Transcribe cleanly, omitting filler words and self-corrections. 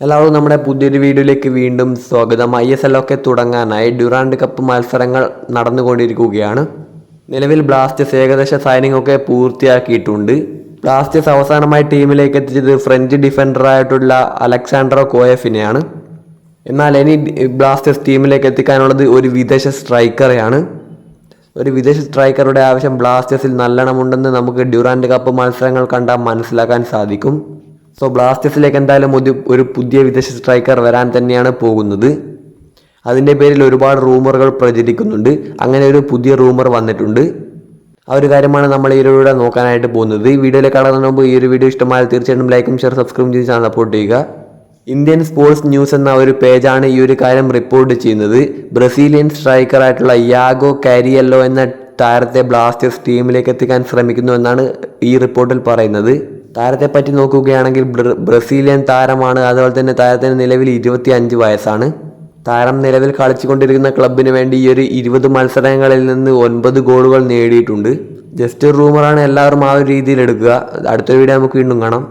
എല്ലാവർക്കും നമ്മുടെ പുതിയൊരു വീഡിയോയിലേക്ക് വീണ്ടും സ്വാഗതം. ISL ഒക്കെ തുടങ്ങാനായി ഡ്യൂറാൻഡ് കപ്പ് മത്സരങ്ങൾ നടന്നുകൊണ്ടിരിക്കുകയാണ്. നിലവിൽ ബ്ലാസ്റ്റേഴ്സ് ഏകദേശ സൈനിങ് ഒക്കെ പൂർത്തിയാക്കിയിട്ടുണ്ട്. ബ്ലാസ്റ്റേഴ്സ് അവസാനമായി ടീമിലേക്ക് എത്തിച്ചത് ഫ്രഞ്ച് ഡിഫൻഡറായിട്ടുള്ള അലക്സാൻഡ്രോ കോയഫിനെയാണ്. എന്നാൽ ഇനി ബ്ലാസ്റ്റേഴ്സ് ടീമിലേക്ക് എത്തിക്കാനുള്ളത് ഒരു വിദേശ സ്ട്രൈക്കറെയാണ്. ഒരു വിദേശ സ്ട്രൈക്കറുടെ ആവശ്യം ബ്ലാസ്റ്റേഴ്സിൽ നല്ലോണമുണ്ടെന്ന് നമുക്ക് ഡ്യൂറാൻഡ് കപ്പ് മത്സരങ്ങൾ കണ്ടാൽ മനസ്സിലാക്കാൻ സാധിക്കും. സോ ബ്ലാസ്റ്റേഴ്സിലേക്ക് എന്തായാലും ഒരു പുതിയ വിദേശ സ്ട്രൈക്കർ വരാൻ തന്നെയാണ് പോകുന്നത്. അതിൻ്റെ പേരിൽ ഒരുപാട് റൂമറുകൾ പ്രചരിക്കുന്നുണ്ട്. അങ്ങനെ ഒരു പുതിയ റൂമർ വന്നിട്ടുണ്ട്. ആ ഒരു കാര്യമാണ് നമ്മൾ ഈ വീഡിയോയിലൂടെ നോക്കാനായിട്ട് പോകുന്നത്. ഈ വീഡിയോയിലേക്ക് കടന്നതിന് മുമ്പ് ഈ ഒരു വീഡിയോ ഇഷ്ടമായാൽ തീർച്ചയായിട്ടും ലൈക്കും ഷെയർ സബ്സ്ക്രൈബ് ചെയ്ത് ചാനൽ സപ്പോർട്ട് ചെയ്യുക. ഇന്ത്യൻ സ്പോർട്സ് ന്യൂസ് എന്ന ഒരു പേജാണ് ഈ ഒരു കാര്യം റിപ്പോർട്ട് ചെയ്യുന്നത്. ബ്രസീലിയൻ സ്ട്രൈക്കറായിട്ടുള്ള യാഗോ കാരിയല്ലോ എന്ന താരത്തെ ബ്ലാസ്റ്റേഴ്സ് ടീമിലേക്ക് എത്തിക്കാൻ ശ്രമിക്കുന്നു എന്നാണ് ഈ റിപ്പോർട്ടിൽ പറയുന്നത്. താരത്തെ പറ്റി നോക്കുകയാണെങ്കിൽ ബ്രസീലിയൻ താരമാണ്. അതുപോലെ തന്നെ താരത്തിന് നിലവിൽ 25 വയസ്സാണ്. താരം നിലവിൽ കളിച്ചുകൊണ്ടിരിക്കുന്ന ക്ലബിന് വേണ്ടി ഈ ഒരു 20 മത്സരങ്ങളിൽ നിന്ന് 9 ഗോളുകൾ നേടിയിട്ടുണ്ട്. ജസ്റ്റ് റൂമറാണ്, എല്ലാവരും ആ ഒരു രീതിയിൽ എടുക്കുക. അടുത്ത വീഡിയോ നമുക്ക് വീണ്ടും കാണാം.